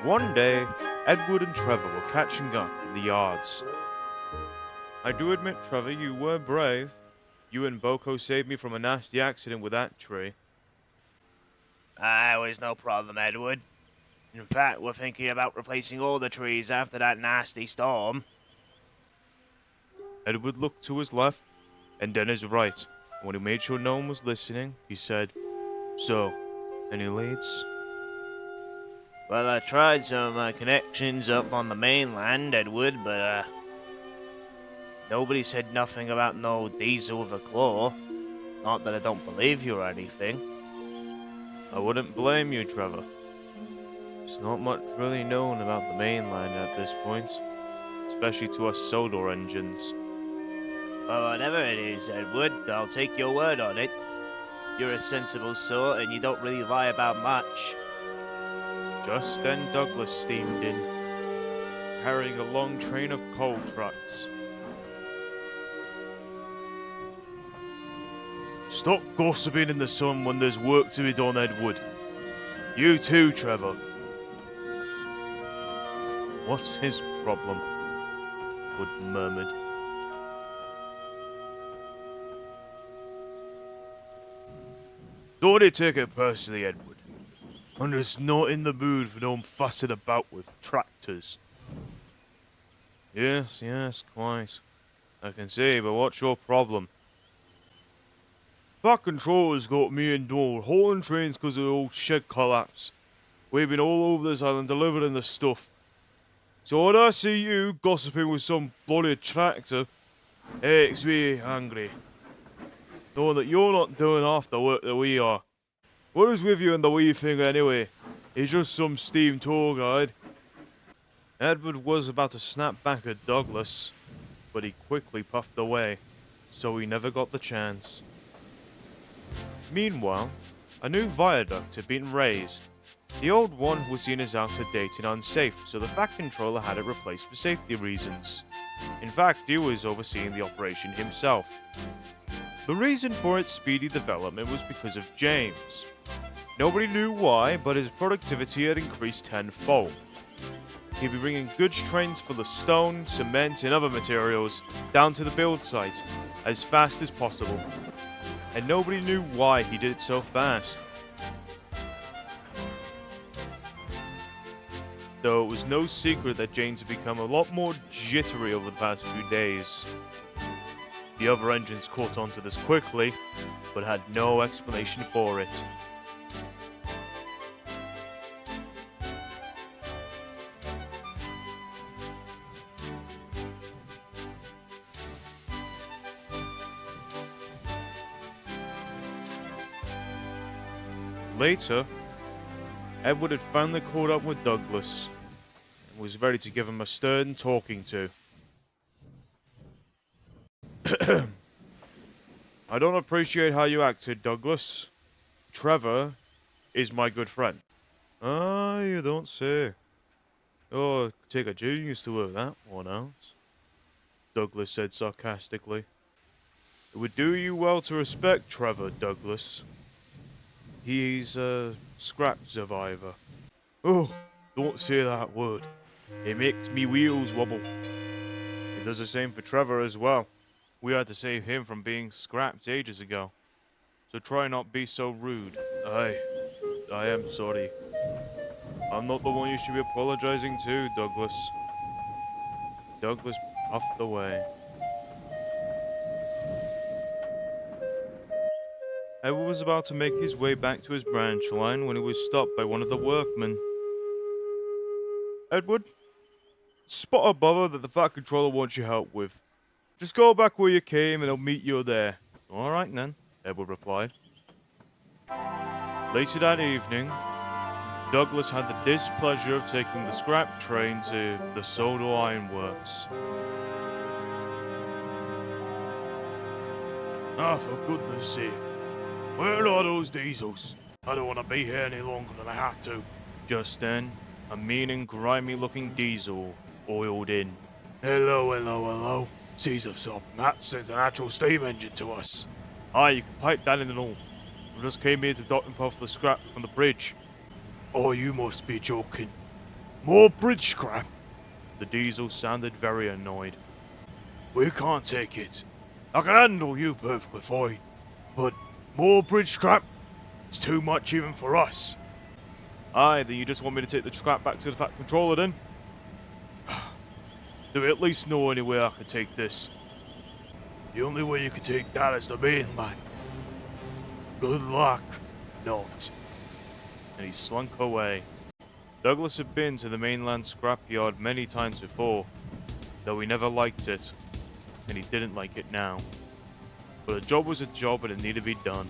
One day, Edward and Trevor were catching up in the yards. I do admit, Trevor, you were brave. You and Boko saved me from a nasty accident with that tree. It was no problem, Edward. In fact, we're thinking about replacing all the trees after that nasty storm. Edward looked to his left and then his right. When he made sure no one was listening, he said, "So, any leads?" Well, I tried some connections up on the mainland, Edward, but nobody said nothing about no diesel with a claw. Not that I don't believe you or anything. I wouldn't blame you, Trevor. There's not much really known about the mainland at this point, especially to us Sodor engines. Well, whatever it is, Edward, I'll take your word on it. You're a sensible sort, and you don't really lie about much. Just then Douglas steamed in, carrying a long train of coal trucks. Stop gossiping in the sun when there's work to be done, Edward. You too, Trevor. What's his problem? Wood murmured. Don't take it personally, Edward. I'm just not in the mood for no fussing about with tractors. Yes, quite. I can see, but what's your problem? Back controller's got me indoor, hauling trains because of the old shed collapse. We've been all over this island delivering the stuff. So when I see you gossiping with some bloody tractor, it makes me angry. Knowing that you're not doing half the work that we are. What is with you and the wee thing anyway? He's just some steam tour guide. Edward was about to snap back at Douglas, but he quickly puffed away, so he never got the chance. Meanwhile, a new viaduct had been raised. The old one was seen as out of date and unsafe, so the Fat Controller had it replaced for safety reasons. In fact, he was overseeing the operation himself. The reason for its speedy development was because of James. Nobody knew why, but his productivity had increased tenfold. He'd be bringing goods trains full of stone, cement, and other materials down to the build site as fast as possible. And nobody knew why he did it so fast. Though it was no secret that James had become a lot more jittery over the past few days. The other engines caught on to this quickly, but had no explanation for it. Later, Edward had finally caught up with Douglas and was ready to give him a stern talking to. I don't appreciate how you acted, Douglas. Trevor is my good friend. Ah, you don't say. Oh, it'd take a genius to work that one out, Douglas said sarcastically. It would do you well to respect Trevor, Douglas. He's a scrap survivor. Oh, don't say that word. It makes me wheels wobble. It does the same for Trevor as well. We had to save him from being scrapped ages ago. So try not be so rude. I am sorry. I'm not the one you should be apologizing to, Douglas. Douglas puffed away. Edward was about to make his way back to his branch line when he was stopped by one of the workmen. Edward, spot a bother that the Fat Controller wants your help with. Just go back where you came and he'll meet you there. All right then, Edward replied. Later that evening, Douglas had the displeasure of taking the scrap train to the Sodor Ironworks. Ah, for goodness sake. Where are those diesels? I don't want to be here any longer than I have to. Just then, a mean and grimy looking diesel oiled in. Hello. Caesar Sob, Matt sent an actual steam engine to us. Aye, you can pipe that in and all. We just came here to dock and puff the scrap from the bridge. Oh, you must be joking. More bridge scrap? The diesel sounded very annoyed. We can't take it. I can handle you perfectly fine. But more bridge scrap? It's too much even for us. Aye, then you just want me to take the scrap back to the Fat Controller then? Do we at least know any way I could take this? The only way you could take that is the mainland. Good luck, not. And he slunk away. Douglas had been to the mainland scrapyard many times before, though he never liked it, and he didn't like it now. But a job was a job and it needed to be done,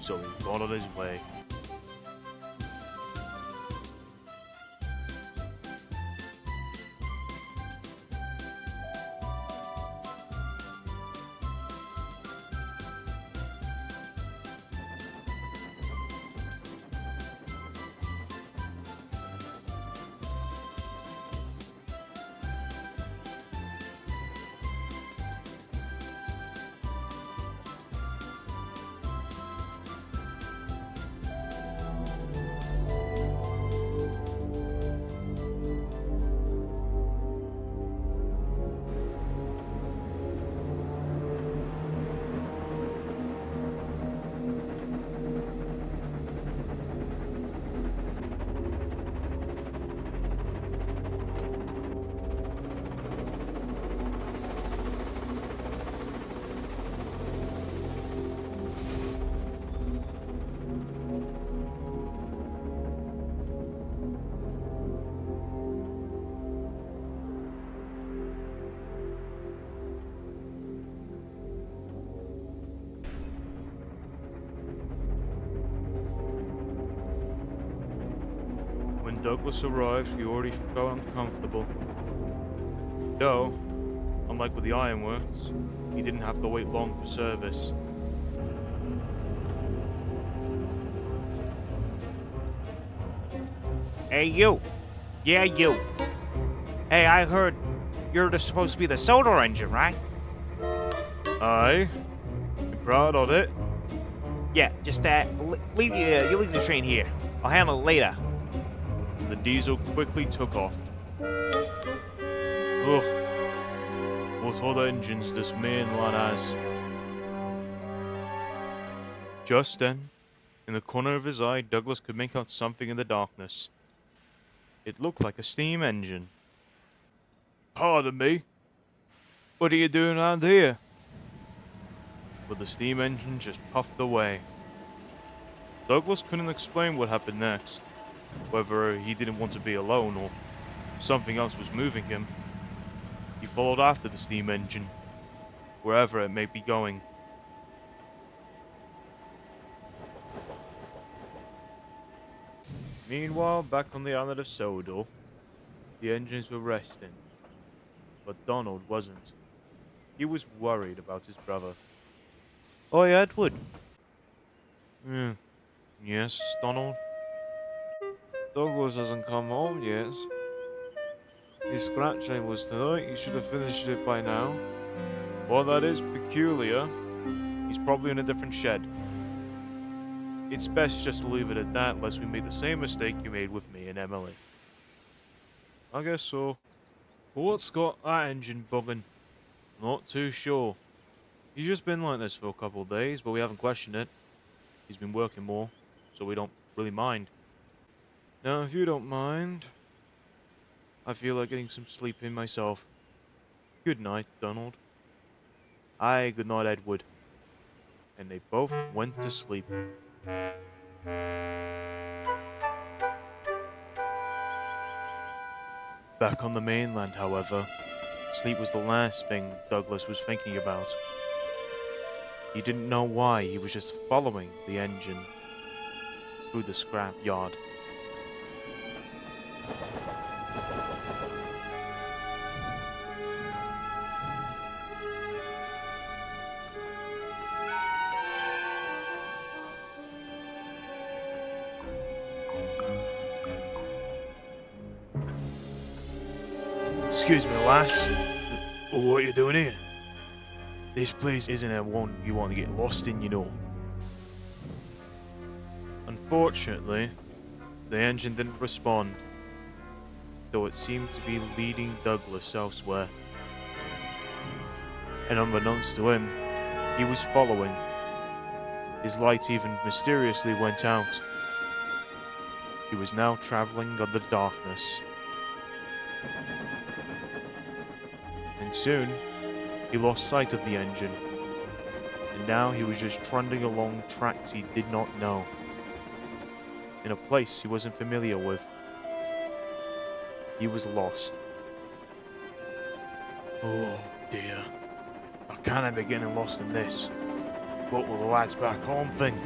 so he got on his way. When Douglas arrived, he already felt uncomfortable. Though, unlike with the ironworks, he didn't have to wait long for service. Hey, you. Yeah, you. Hey, I heard you're supposed to be the Sodor engine, right? Aye, you proud of it? Yeah, just leave you leave the train here. I'll handle it later. The diesel quickly took off. Ugh. What other engines this mainland has? Just then, in the corner of his eye, Douglas could make out something in the darkness. It looked like a steam engine. Pardon me? What are you doing around here? But the steam engine just puffed away. Douglas couldn't explain what happened next. Whether he didn't want to be alone or something else was moving him. He followed after the steam engine, wherever it may be going. Meanwhile, back on the island of Sodor, the engines were resting. But Donald wasn't. He was worried about his brother. Oi, Edward. Yes, Donald? Douglas hasn't come home yet. His scratch train was tonight. He should have finished it by now. Well, that is peculiar. He's probably in a different shed. It's best just to leave it at that, lest we make the same mistake you made with me and Emily. I guess so. But what's got that engine bugging? Not too sure. He's just been like this for a couple of days, but we haven't questioned it. He's been working more, so we don't really mind. Now, if you don't mind, I feel like getting some sleep in myself. Good night, Donald. Aye, good night, Edward. And they both went to sleep. Back on the mainland, however, sleep was the last thing Douglas was thinking about. He didn't know why, he was just following the engine through the scrap yard. Excuse me, lass. What are you doing here? This place isn't a one you want to get lost in, you know. Unfortunately, the engine didn't respond. though it seemed to be leading Douglas elsewhere. And unbeknownst to him, he was following. His light even mysteriously went out. He was now traveling on the darkness. And soon, he lost sight of the engine. And now he was just trundling along tracks he did not know. In a place he wasn't familiar with. He was lost. Oh dear. I can't be getting lost in this. What will the lads back home think?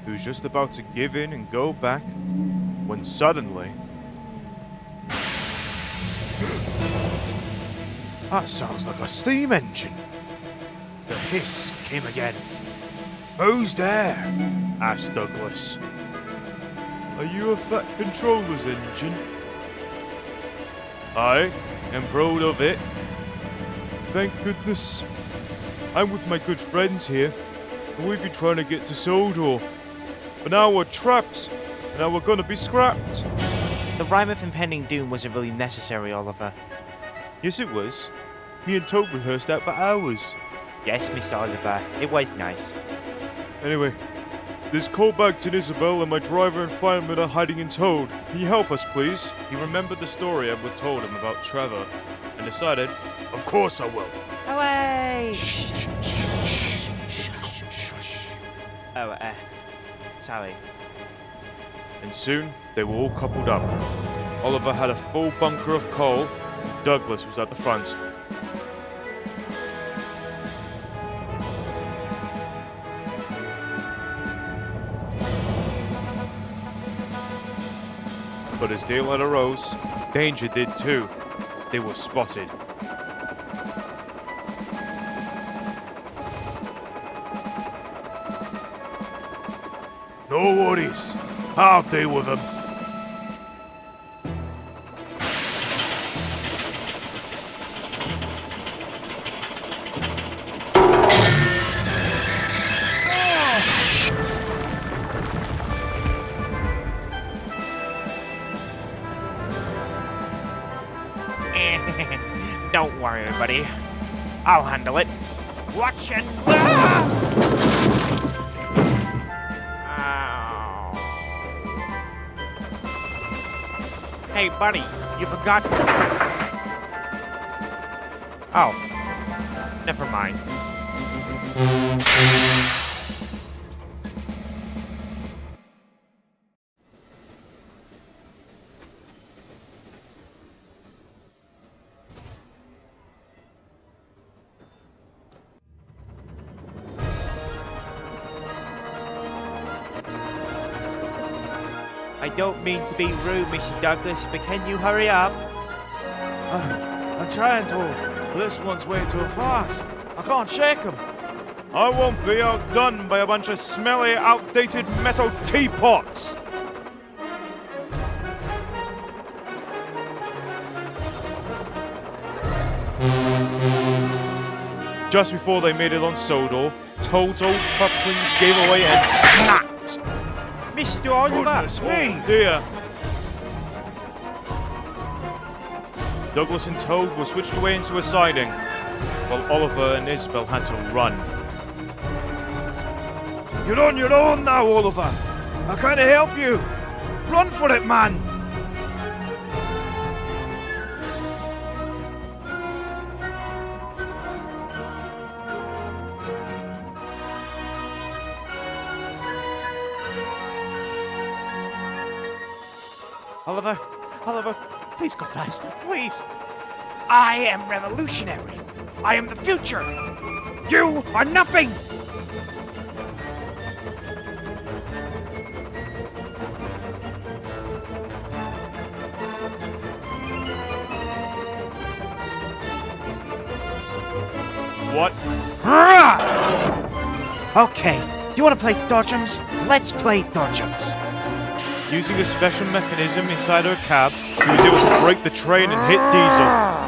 He was just about to give in and go back when suddenly... That sounds like a steam engine. The hiss came again. Who's there? Asked Douglas. Are you a Fat Controller's engine? I am proud of it. Thank goodness. I'm with my good friends here, and we've been trying to get to Sodor. But now we're trapped, and now we're gonna be scrapped. The rhyme of impending doom wasn't really necessary, Oliver. Yes, it was. Me and Toad rehearsed that for hours. Yes, Mr. Oliver, it was nice. Anyway, there's Colbags and Isabel and my driver and fireman are hiding in Toad. Can you help us, please? He remembered the story Edward told him about Trevor and decided, of course I will. Away! Shh, shh, shh, shh, shh, shh. Oh, sorry. And soon, they were all coupled up. Oliver had a full bunker of coal. Douglas was at the front. But as daylight arose, danger did too. They were spotted. No worries. I'll deal with them. Don't worry, everybody. I'll handle it. Watch and... Hey, buddy, you forgot... Oh. Never mind. I don't mean to be rude, Mr. Douglas, but can you hurry up? I'm trying to. This one's way too fast. I can't shake him. I won't be outdone by a bunch of smelly, outdated metal teapots. Just before they made it on Sodor, Toad's old couplings gave away and snapped. Mr. Oliver! Goodness me! Oh dear! Douglas and Toad were switched away into a siding, while Oliver and Isabel had to run. You're on your own now, Oliver! I can't help you! Run for it, man! Oliver, please go faster, please. I am revolutionary. I am the future. You are nothing. What? Okay, you want to play dodgems? Let's play dodgems. Using a special mechanism inside her cab, she was able to brake the train and hit Diesel.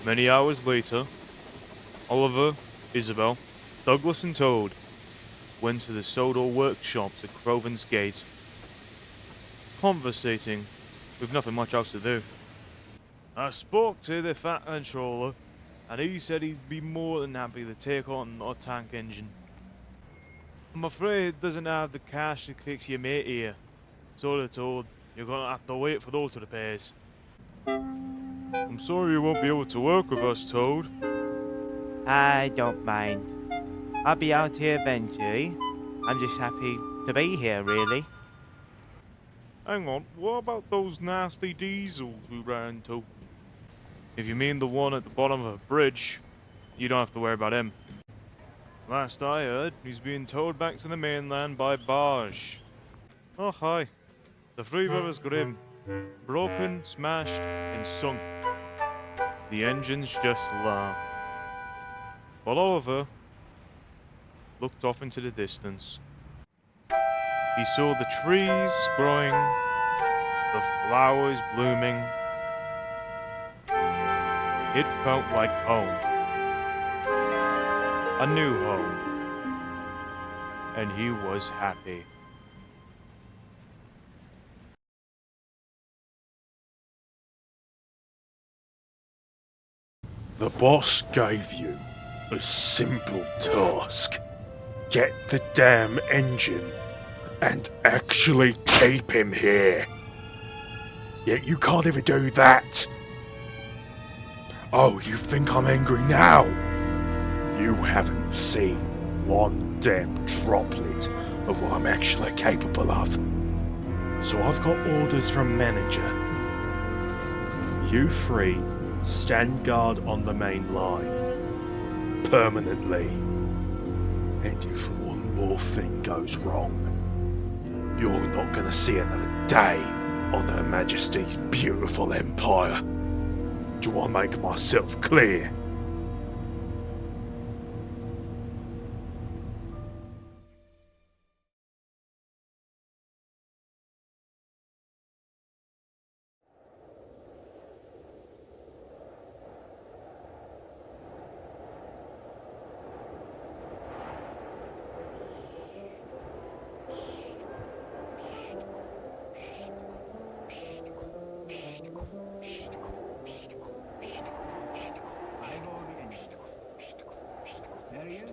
Many hours later, Oliver, Isabel, Douglas and Toad went to the Sodor workshops at Croven's Gate, conversating with nothing much else to do. I spoke to the Fat Controller, and he said he'd be more than happy to take on a tank engine. I'm afraid it doesn't have the cash to fix your mate here, so they're told you're gonna have to wait for those repairs. I'm sorry you won't be able to work with us, Toad. I don't mind. I'll be out here eventually. I'm just happy to be here, really. Hang on, what about those nasty diesels we ran into? If you mean the one at the bottom of a bridge, you don't have to worry about him. Last I heard, he's being towed back to the mainland by barge. Oh hi. The Three Rivers Grim. Broken, smashed, and sunk. The engines just laugh. But Oliver looked off into the distance. He saw the trees growing, the flowers blooming. It felt like home. A new home. And he was happy. The boss gave you a simple task. Get the damn engine and actually keep him here. Yet you can't even do that. Oh, you think I'm angry now? You haven't seen one damn droplet of what I'm actually capable of. So I've got orders from manager. You three stand guard on the main line. Permanently. And if one more thing goes wrong, you're not gonna see another day on Her Majesty's beautiful empire. Do I make myself clear? There he is.